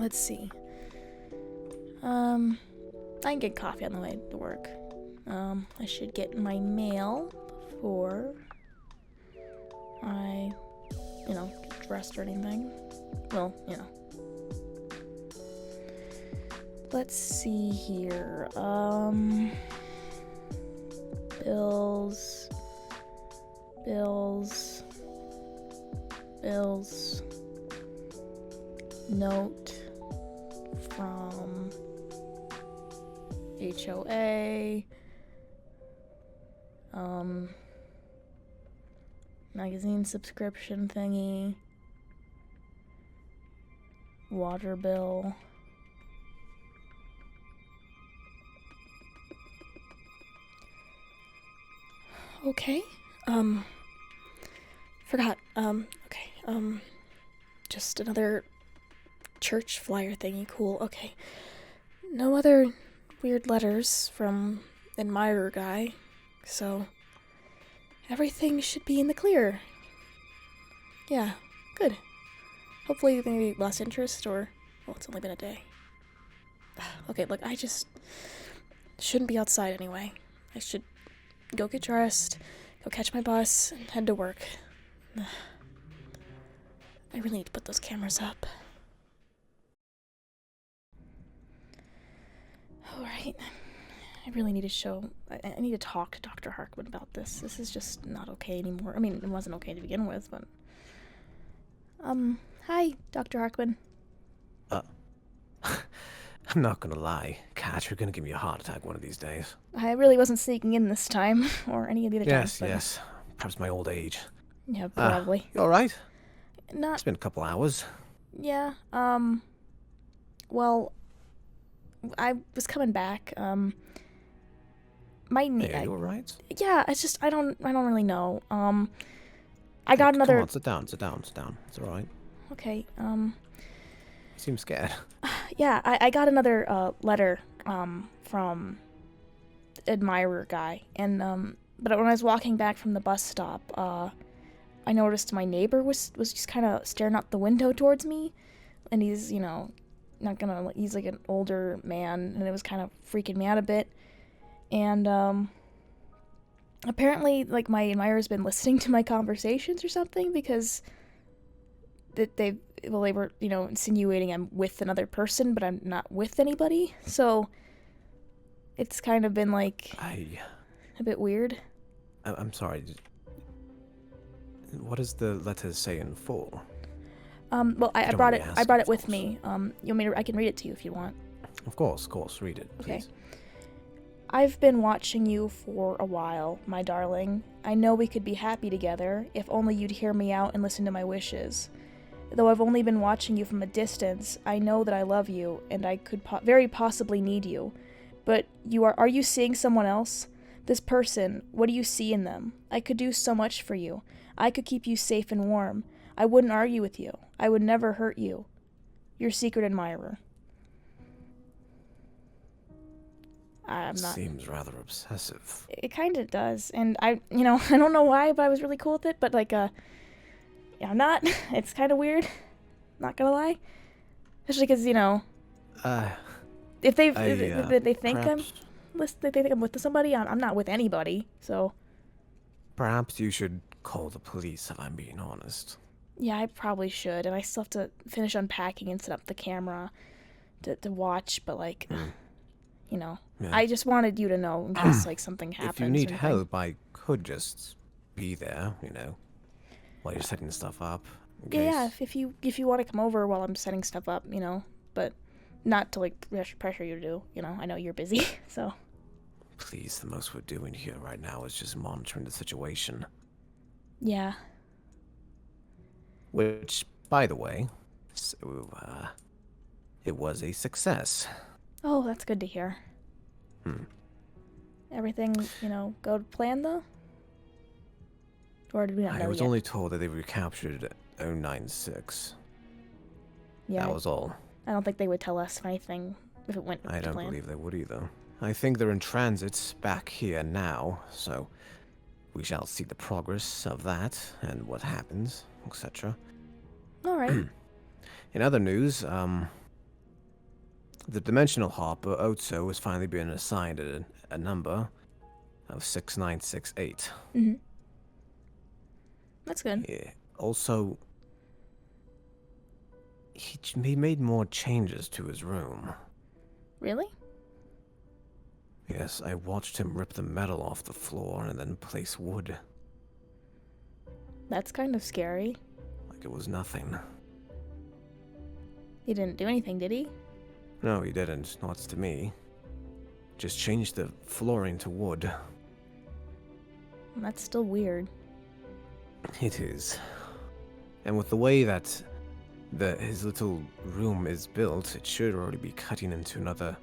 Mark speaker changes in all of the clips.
Speaker 1: let's see. I can get coffee on the way to work. I should get my mail before I, get dressed or anything. Well, Let's see here. Bills. Note from HOA. Magazine subscription thingy. Water bill. Okay. Forgot. Okay. Just another church flyer thingy. Cool. Okay. No other weird letters from admirer guy, so everything should be in the clear. Yeah, good. Hopefully maybe less interest, or, well, it's only been a day. Okay, look, I just shouldn't be outside anyway. I should go get dressed, go catch my bus, and head to work. I really need to put those cameras up. Alright. I really need to I need to talk to Dr. Harkman about this. This is just not okay anymore. I mean, it wasn't okay to begin with, but... Hi, Dr. Harkman.
Speaker 2: I'm not gonna lie, Kat, you're gonna give me a heart attack one of these days.
Speaker 1: I really wasn't sneaking in this time, or any of the other times.
Speaker 2: Yes. Perhaps my old age.
Speaker 1: Yeah, probably.
Speaker 2: You alright?
Speaker 1: Not...
Speaker 2: It's been a couple hours.
Speaker 1: Yeah, well, I was coming back,
Speaker 2: Hey, are you alright?
Speaker 1: Yeah, it's just, I don't really know. I got another...
Speaker 2: Come on, sit down. It's alright.
Speaker 1: Okay,
Speaker 2: You seem scared.
Speaker 1: Yeah, I got another, letter, from admirer guy, and, but when I was walking back from the bus stop, I noticed my neighbor was just kind of staring out the window towards me, and he's, he's like an older man, and it was kind of freaking me out a bit, and, apparently, like, my admirer's been listening to my conversations or something, because they were, insinuating I'm with another person, but I'm not with anybody, so it's kind of been, like, a bit weird.
Speaker 2: I'm sorry. What does the letter say in full?
Speaker 1: Well, I brought it with me. You want me to, I can read it to you if you want.
Speaker 2: Of course, read it, please.
Speaker 1: Okay. I've been watching you for a while, my darling. I know we could be happy together, if only you'd hear me out and listen to my wishes. Though I've only been watching you from a distance, I know that I love you, and I could very possibly need you. But are you seeing someone else? This person, what do you see in them? I could do so much for you. I could keep you safe and warm. I wouldn't argue with you. I would never hurt you. Your secret admirer. I'm not...
Speaker 2: Seems rather obsessive.
Speaker 1: It kind of does, and I don't know why, but I was really cool with it, but, like, yeah, I'm not. It's kind of weird. Not gonna lie. Especially because, if they think I'm with somebody, I'm not with anybody, so...
Speaker 2: Perhaps you should call the police, if I'm being honest.
Speaker 1: Yeah, I probably should, and I still have to finish unpacking and set up the camera to watch, but, like,
Speaker 2: Yeah.
Speaker 1: I just wanted you to know in case, like, something happens.
Speaker 2: If you need help, I could just be there, while you're setting stuff up.
Speaker 1: Yeah, if you want to come over while I'm setting stuff up, but not to, like, pressure you to do, I know you're busy, so...
Speaker 2: Please, the most we're doing here right now is just monitoring the situation.
Speaker 1: Yeah.
Speaker 2: Which, by the way, it was a success.
Speaker 1: Oh, that's good to hear. Everything, go to plan, though? Or did we not know
Speaker 2: I was
Speaker 1: yet?
Speaker 2: only told that they recaptured 096.
Speaker 1: Yeah.
Speaker 2: That was all.
Speaker 1: I don't think they would tell us anything if it went to plan.
Speaker 2: I don't believe they would either. I think they're in transit back here now, so we shall see the progress of that and what happens, etc.
Speaker 1: All right.
Speaker 2: In other news, The dimensional hopper, Otso, has finally been assigned a number of 6968.
Speaker 1: Mm-hmm. That's good.
Speaker 2: Yeah. Also, he made more changes to his room.
Speaker 1: Really?
Speaker 2: Yes, I watched him rip the metal off the floor and then place wood.
Speaker 1: That's kind of scary.
Speaker 2: Like it was nothing.
Speaker 1: He didn't do anything, did he?
Speaker 2: No, he didn't. Not to me. Just changed the flooring to wood.
Speaker 1: That's still weird.
Speaker 2: It is. And with the way that his little room is built, it should already be cutting into another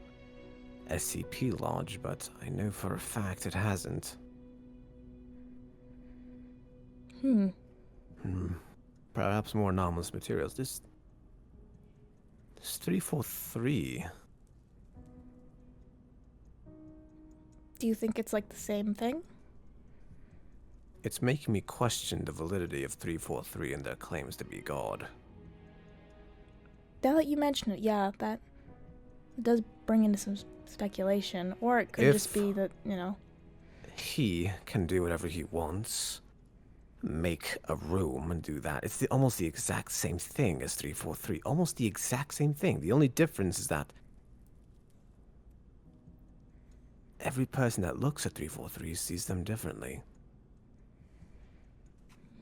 Speaker 2: SCP lodge, but I know for a fact it hasn't. Perhaps more anomalous materials. This 343.
Speaker 1: Do you think it's like the same thing?
Speaker 2: It's making me question the validity of 343 and their claims to be God.
Speaker 1: Now that you mention it, yeah, that does bring into some speculation. Or it could just be that, you know.
Speaker 2: He can do whatever he wants. Make a room and do that. It's almost the exact same thing as 343. Almost the exact same thing. The only difference is that every person that looks at 343 sees them differently.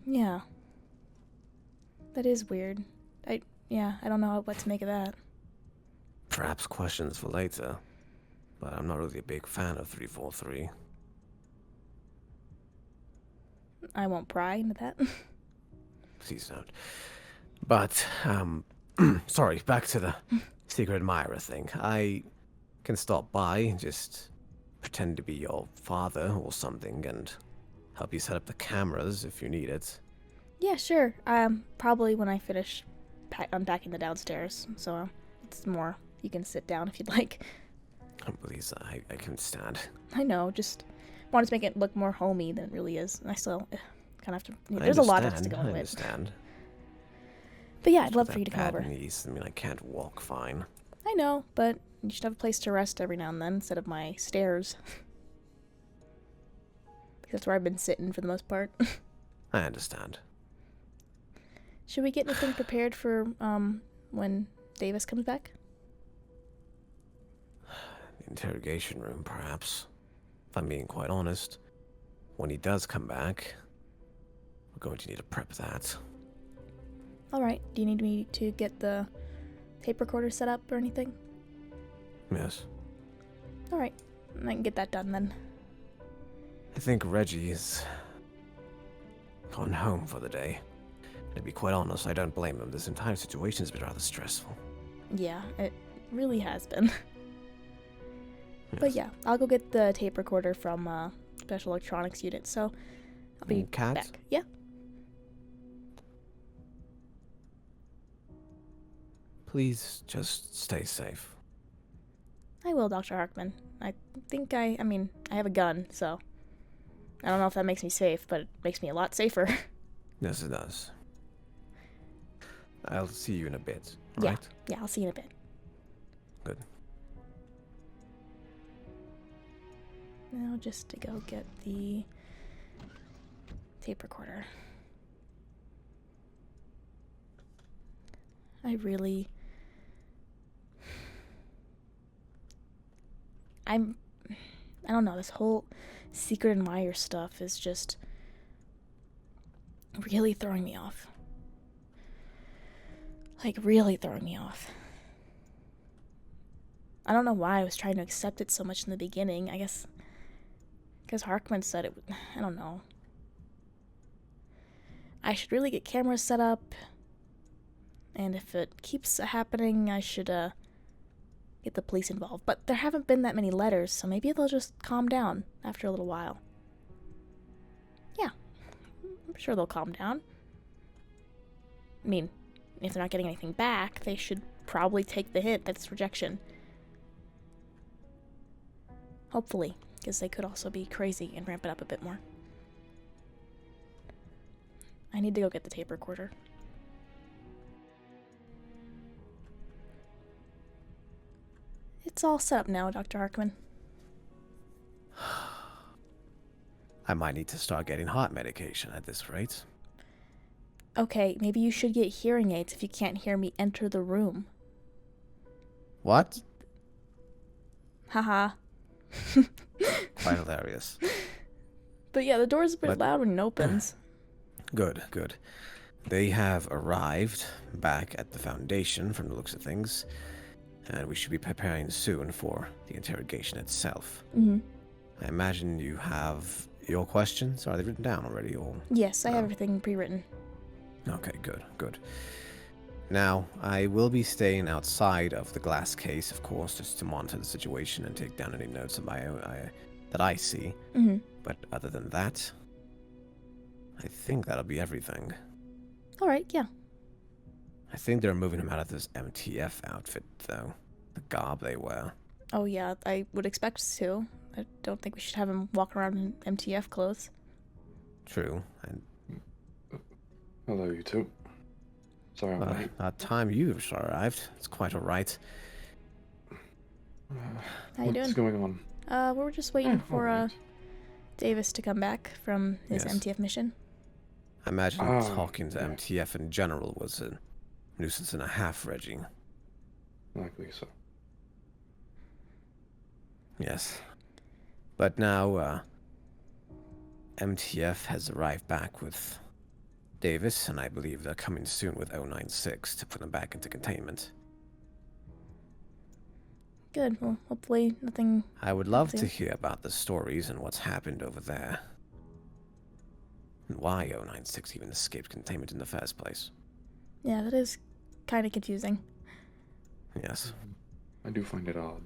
Speaker 1: Yeah. That is weird. I don't know what to make of that.
Speaker 2: Perhaps questions for later, but I'm not really a big fan of 343.
Speaker 1: I won't pry into that.
Speaker 2: Please don't. But, sorry, back to the secret admirer thing. I can stop by, just pretend to be your father or something, and help you set up the cameras if you need it.
Speaker 1: Yeah, sure. Probably when I finish unpacking the downstairs. So it's more, you can sit down if you'd like.
Speaker 2: Oh, please, I can stand.
Speaker 1: I know, just wanted to make it look more homey than it really is. And I still kind of have to. There's a lot of us to go in
Speaker 2: I
Speaker 1: with.
Speaker 2: understand.
Speaker 1: But yeah, I'd love for you to come
Speaker 2: bad
Speaker 1: over.
Speaker 2: knees, I mean, I can't walk fine.
Speaker 1: I know, but you should have a place to rest every now and then instead of my stairs. Because that's where I've been sitting for the most part.
Speaker 2: I understand.
Speaker 1: Should we get anything prepared for when Davis comes back?
Speaker 2: The interrogation room, perhaps. If I'm being quite honest. When he does come back, we're going to need to prep that.
Speaker 1: Alright, do you need me to get the tape recorder set up or anything?
Speaker 2: Yes.
Speaker 1: Alright, I can get that done then.
Speaker 2: I think Reggie is gone home for the day. To be quite honest, I don't blame him. This entire situation has been rather stressful.
Speaker 1: Yeah, it really has been.
Speaker 2: Yes.
Speaker 1: But yeah, I'll go get the tape recorder from Special Electronics Unit, so I'll be
Speaker 2: Cat?
Speaker 1: back. Yeah.
Speaker 2: Please just stay safe.
Speaker 1: I will, Dr. Harkman. I think I have a gun, so I don't know if that makes me safe, but it makes me a lot safer.
Speaker 2: Yes, it does. I'll see you in a bit, right?
Speaker 1: Yeah, I'll see you in a bit.
Speaker 2: Good.
Speaker 1: Now just to go get the tape recorder. I don't know, this whole secret admirer stuff is just really throwing me off. Like, really throwing me off. I don't know why I was trying to accept it so much in the beginning. I guess because Harkman said it. I don't know. I should really get cameras set up. And if it keeps happening, I should get the police involved. But there haven't been that many letters, so maybe they'll just calm down after a little while. Yeah, I'm sure they'll calm down. I mean, if they're not getting anything back, they should probably take the hit. That's rejection. Hopefully, because they could also be crazy and ramp it up a bit more. I need to go get the tape recorder. It's all set up now, Dr. Harkman.
Speaker 2: I might need to start getting heart medication at this rate.
Speaker 1: Okay, maybe you should get hearing aids if you can't hear me enter the room.
Speaker 2: What?
Speaker 1: Haha.
Speaker 2: Quite hilarious.
Speaker 1: But yeah, the door's a bit loud when it opens.
Speaker 2: Good, good. They have arrived back at the Foundation from the looks of things, and we should be preparing soon for the interrogation itself.
Speaker 1: Mm-hmm.
Speaker 2: I imagine you have your questions. Are they written down already? Or
Speaker 1: Yes, I
Speaker 2: no?
Speaker 1: have everything pre-written.
Speaker 2: Okay, good, good. Now, I will be staying outside of the glass case, of course, just to monitor the situation and take down any notes that I see.
Speaker 1: Mm-hmm.
Speaker 2: But other than that, I think that'll be everything.
Speaker 1: All right, yeah.
Speaker 2: I think they're moving him out of this MTF outfit, though. The garb they wear.
Speaker 1: Oh yeah, I would expect to. I don't think we should have him walk around in MTF clothes.
Speaker 2: True. And
Speaker 3: Hello, you two. Sorry I'm late.
Speaker 2: about time you've arrived. It's quite alright.
Speaker 1: How you
Speaker 3: What's
Speaker 1: doing?
Speaker 3: going on?
Speaker 1: We're just waiting for
Speaker 3: alright.
Speaker 1: Davis to come back from his
Speaker 2: Yes.
Speaker 1: MTF mission.
Speaker 2: I imagine
Speaker 3: Ah,
Speaker 2: talking to
Speaker 3: yeah.
Speaker 2: MTF in general was a nuisance and a half, Reggie.
Speaker 3: Likely so.
Speaker 2: Yes. But now, MTF has arrived back with Davis, and I believe they're coming soon with 096 to put them back into containment.
Speaker 1: Good. Well, hopefully nothing.
Speaker 2: I would love to
Speaker 1: Okay.
Speaker 2: hear about the stories and what's happened over there. And why 096 even escaped containment in the first place.
Speaker 1: Yeah, that is kind of confusing.
Speaker 2: Yes.
Speaker 3: I do find it odd.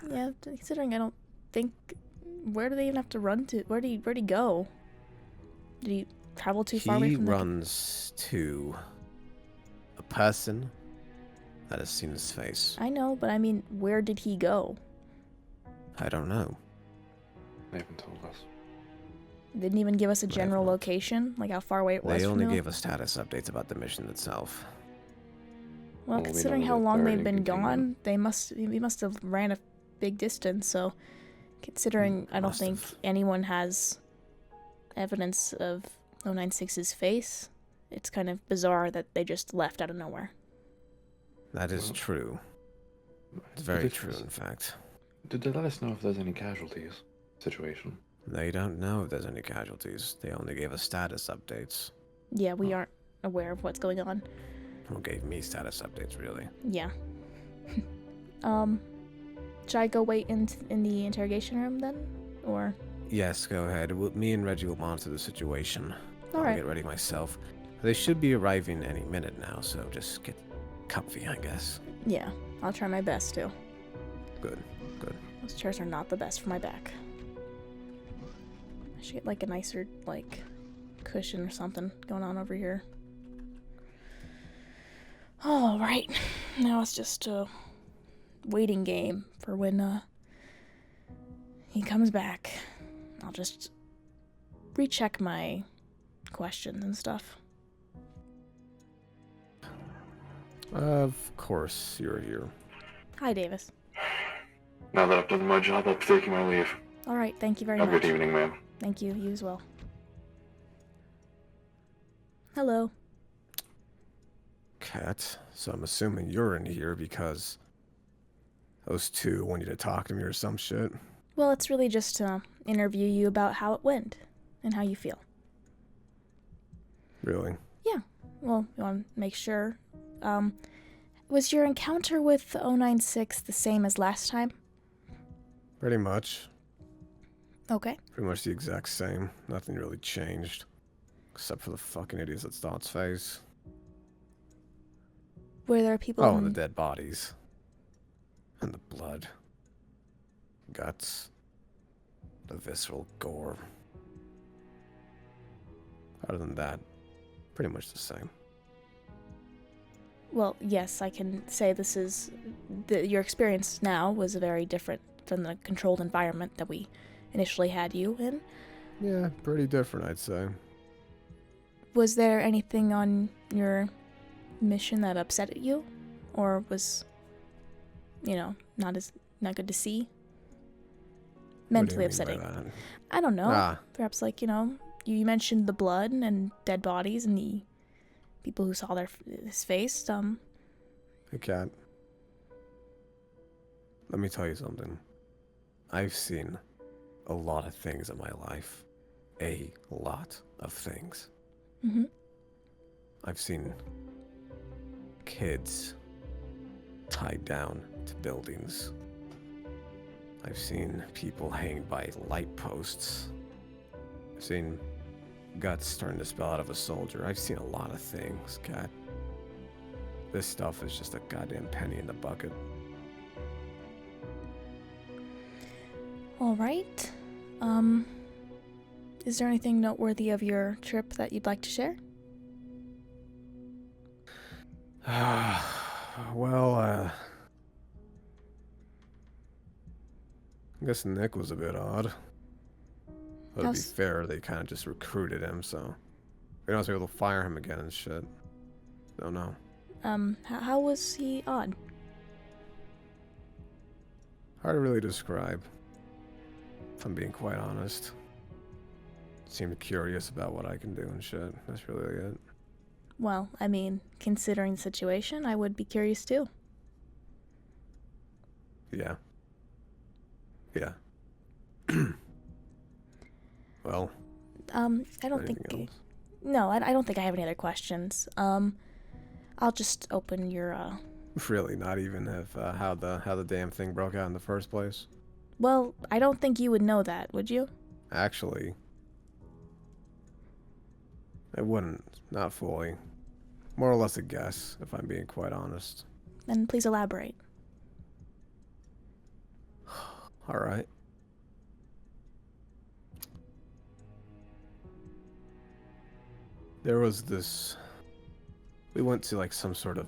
Speaker 1: Yeah, considering I don't think. Where do they even have to run to? Where'd he go? Did he travel too far away
Speaker 2: He
Speaker 1: from
Speaker 2: runs to a person that has seen his face.
Speaker 1: I know, but I mean, where did he go?
Speaker 2: I don't know.
Speaker 3: They haven't told us.
Speaker 1: Didn't even give us a
Speaker 2: They
Speaker 1: general
Speaker 2: haven't.
Speaker 1: location, like how far away it was
Speaker 2: They
Speaker 1: from
Speaker 2: only
Speaker 1: the-
Speaker 2: gave us status updates about the mission itself.
Speaker 1: Well,
Speaker 3: Well, we
Speaker 1: considering
Speaker 3: know
Speaker 1: how
Speaker 3: that
Speaker 1: long
Speaker 3: they're
Speaker 1: they've
Speaker 3: in
Speaker 1: been
Speaker 3: containment.
Speaker 1: gone, he must have ran a big distance. So, considering I don't
Speaker 2: Must
Speaker 1: think
Speaker 2: have.
Speaker 1: anyone has evidence of 096's face, it's kind of bizarre that they just left out of nowhere.
Speaker 2: That is
Speaker 3: Well,
Speaker 2: true. It's
Speaker 3: Did
Speaker 2: very
Speaker 3: they-
Speaker 2: true, in fact.
Speaker 3: Did they let us know if there's any casualties? Situation.
Speaker 2: They don't know if there's any casualties. They only gave us status updates.
Speaker 1: Yeah, we aren't aware of what's going on.
Speaker 2: Who gave me status updates, really?
Speaker 1: Yeah. Should I go wait in the interrogation room then, or?
Speaker 2: Yes, go ahead. Me and Reggie will monitor the situation.
Speaker 1: All
Speaker 2: I'll
Speaker 1: right.
Speaker 2: get ready myself. They should be arriving any minute now, so just get comfy, I guess.
Speaker 1: Yeah, I'll try my best to.
Speaker 2: Good, good.
Speaker 1: Those chairs are not the best for my back. I should get like a nicer like cushion or something going on over here. All right, now it's just a waiting game for when he comes back. I'll just recheck my questions and stuff.
Speaker 2: Of course, you're here.
Speaker 1: Hi, Davis.
Speaker 3: Now that I've done my job, I'll be taking my leave.
Speaker 1: All right, thank you very
Speaker 3: Have a
Speaker 1: much.
Speaker 3: good evening, ma'am.
Speaker 1: Thank you. You as well. Hello.
Speaker 2: Cat, so I'm assuming you're in here because those two want you to talk to me or some shit.
Speaker 1: Well, it's really just to interview you about how it went and how you feel.
Speaker 2: Really?
Speaker 1: Well, you want to make sure. Was your encounter with 096 the same as last time?
Speaker 2: Pretty much.
Speaker 1: Okay.
Speaker 2: Pretty much the exact same. Nothing really changed. Except for the fucking idiots at Start's face.
Speaker 1: Were there people
Speaker 2: Oh,
Speaker 1: in...
Speaker 2: and the dead bodies. And the blood. Guts. The visceral gore. Other than that, pretty much the same.
Speaker 1: Well, yes, I can say this is... your experience now was very different than the controlled environment that we initially had you in.
Speaker 2: Yeah, pretty different, I'd say.
Speaker 1: Was there anything on your mission that upset you? Or was not good to see.
Speaker 2: What do you
Speaker 1: Mentally
Speaker 2: mean by
Speaker 1: upsetting.
Speaker 2: that?
Speaker 1: I don't know.
Speaker 2: Ah,
Speaker 1: Perhaps you mentioned the blood and dead bodies and the people who saw his face.
Speaker 2: hey, Cat. Let me tell you something. I've seen a lot of things in my life. A lot of things.
Speaker 1: Mm-hmm.
Speaker 2: I've seen kids tied down to buildings. I've seen people hanged by light posts. I've seen guts starting to spill out of a soldier. I've seen a lot of things, Cat. This stuff is just a goddamn penny in the bucket.
Speaker 1: All right. Is there anything noteworthy of your trip that you'd like to share?
Speaker 2: Well, I guess Nick was a bit odd. But to be
Speaker 1: How's-
Speaker 2: fair, they kind of just recruited him, so they're not able to fire him again and shit. Don't know.
Speaker 1: How was he odd?
Speaker 2: Hard to really describe, if I'm being quite honest. Seemed curious about what I can do and shit. That's really it.
Speaker 1: Well, I mean, considering the situation, I would be curious too.
Speaker 2: Yeah. Yeah. Well,
Speaker 1: I don't think.
Speaker 2: anything else?
Speaker 1: No, I don't think I have any other questions. I'll just open your.
Speaker 2: Really, not even if how the damn thing broke out in the first place.
Speaker 1: Well, I don't think you would know that, would you?
Speaker 2: Actually, I wouldn't. Not fully. More or less a guess, if I'm being quite honest.
Speaker 1: Then please elaborate.
Speaker 2: All right. There was this. We went to like some sort of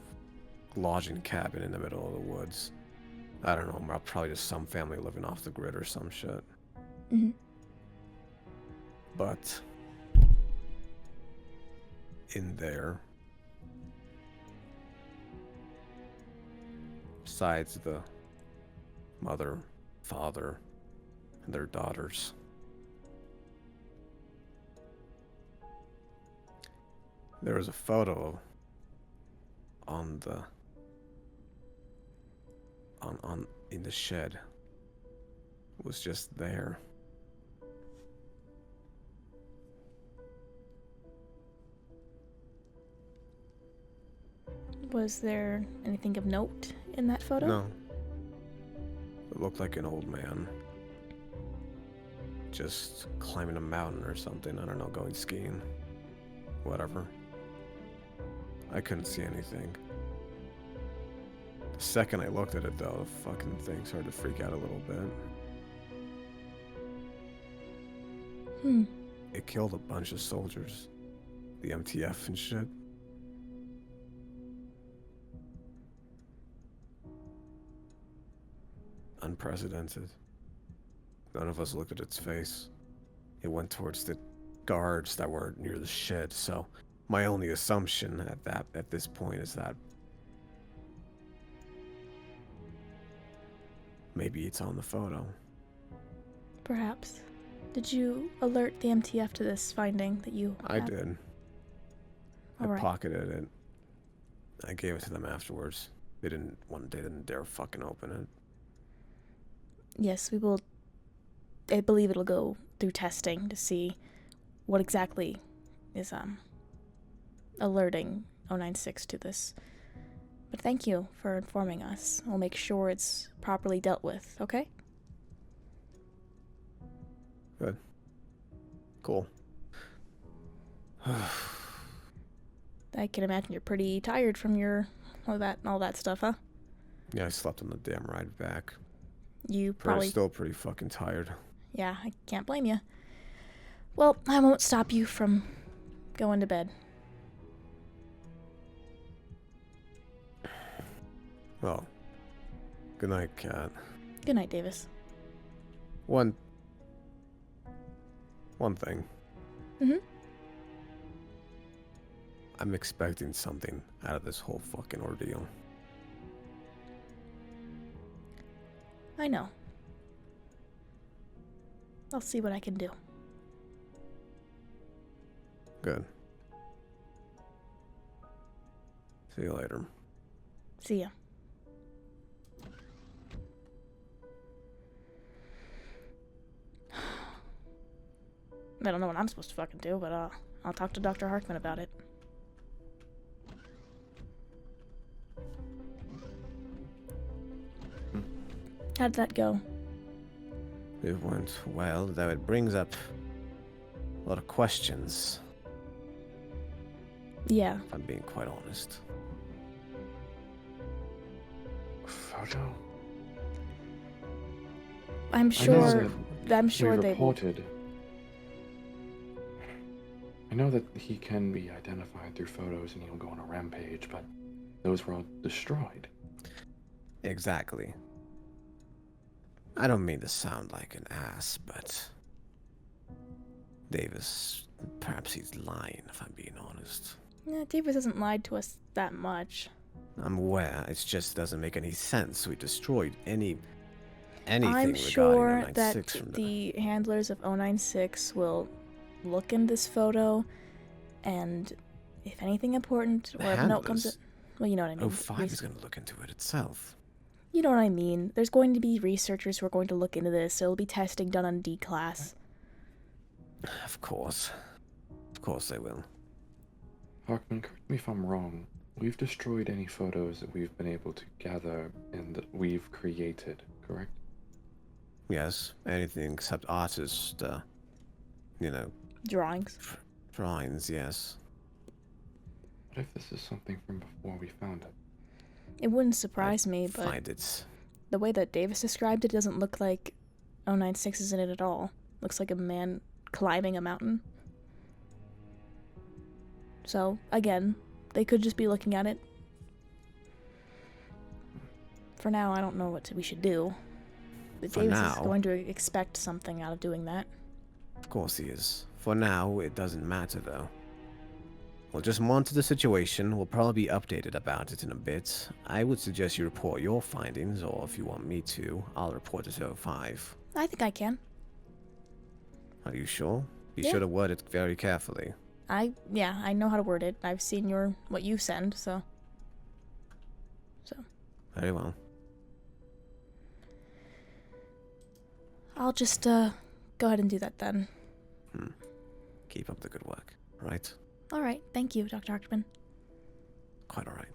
Speaker 2: lodging cabin in the middle of the woods. I don't know, probably just some family living off the grid or some shit.
Speaker 1: Mm-hmm.
Speaker 2: But in there, besides the mother, father, and their daughters, there was a photo on the in the shed. It was just there.
Speaker 1: Was there anything of note in that photo?
Speaker 2: No. It looked like an old man. Just climbing a mountain or something. I don't know, going skiing. Whatever. I couldn't see anything. The second I looked at it, though, the fucking thing started to freak out a little bit. It killed a bunch of soldiers. The MTF and shit. Unprecedented. None of us looked at its face. It went towards the guards that were near the shed, so my only assumption at this point is that maybe it's on the photo.
Speaker 1: Perhaps. Did you alert the MTF to this finding that you
Speaker 2: I
Speaker 1: have?
Speaker 2: did. I
Speaker 1: All right.
Speaker 2: pocketed it. I gave it to them afterwards. They didn't dare fucking open it.
Speaker 1: Yes, we will. I believe it'll go through testing to see what exactly is alerting 096 to this. But thank you for informing us. We'll make sure it's properly dealt with, okay?
Speaker 2: Good. Cool.
Speaker 1: I can imagine you're pretty tired from all that stuff, huh?
Speaker 2: Yeah, I slept on the damn ride back.
Speaker 1: You
Speaker 2: Probably
Speaker 1: probably.
Speaker 2: still pretty fucking tired.
Speaker 1: Yeah, I can't blame you. Well, I won't stop you from going to bed.
Speaker 2: Well, good night, Cat.
Speaker 1: Good night, Davis.
Speaker 2: One thing.
Speaker 1: Mm-hmm.
Speaker 2: I'm expecting something out of this whole fucking ordeal.
Speaker 1: I know. I'll see what I can do.
Speaker 2: Good. See you later.
Speaker 1: See ya. I don't know what I'm supposed to fucking do, but I'll talk to Dr. Harkman about it. How'd that go?
Speaker 2: It went well, though it brings up a lot of questions,
Speaker 1: Yeah.
Speaker 2: if I'm being quite honest.
Speaker 3: Photo?
Speaker 1: I'm sure
Speaker 3: We
Speaker 1: they will.
Speaker 3: reported. I know that he can be identified through photos and he'll go on a rampage, but those were all destroyed.
Speaker 2: Exactly. I don't mean to sound like an ass, but Davis, perhaps he's lying, if I'm being honest.
Speaker 1: Yeah, Davis hasn't lied to us that much.
Speaker 2: I'm aware, it just doesn't make any sense. We destroyed anything
Speaker 1: I'm
Speaker 2: regarding
Speaker 1: sure
Speaker 2: 096
Speaker 1: that
Speaker 2: from
Speaker 1: the handlers of 096 will look in this photo, and if anything important or if a note comes in,
Speaker 2: handlers?
Speaker 1: well, you know what I mean.
Speaker 2: 05 is going to look into it itself.
Speaker 1: You know what I mean. There's going to be researchers who are going to look into this. There'll be testing done on D-Class.
Speaker 2: Of course. Of course they will.
Speaker 3: Harkman, correct me if I'm wrong. We've destroyed any photos that we've been able to gather and that we've created, correct?
Speaker 2: Yes, anything except artist,
Speaker 1: Drawings.
Speaker 2: drawings, yes.
Speaker 3: What if this is something from before we found it?
Speaker 1: It wouldn't surprise me, but
Speaker 2: Find it.
Speaker 1: the way that Davis described it doesn't look like 096 is in it at all. Looks like a man climbing a mountain. So, again, they could just be looking at it. For now, I don't know what we should do. But
Speaker 2: For
Speaker 1: Davis
Speaker 2: now-
Speaker 1: is going to expect something out of doing that.
Speaker 2: Of course he is. For now, it doesn't matter, though. We'll just monitor the situation. We'll probably be updated about it in a bit. I would suggest you report your findings, or if you want me to, I'll report it to 05.
Speaker 1: I think I can.
Speaker 2: Are you sure? Be
Speaker 1: Yeah.
Speaker 2: sure to word it very carefully.
Speaker 1: Yeah, I know how to word it. I've seen what you send, so.
Speaker 2: Very well.
Speaker 1: I'll just, go ahead and do that then.
Speaker 2: Keep up the good work, right?
Speaker 1: Alright, thank you, Dr. Harkman.
Speaker 2: Quite alright.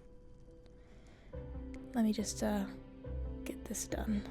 Speaker 1: Let me just, get this done.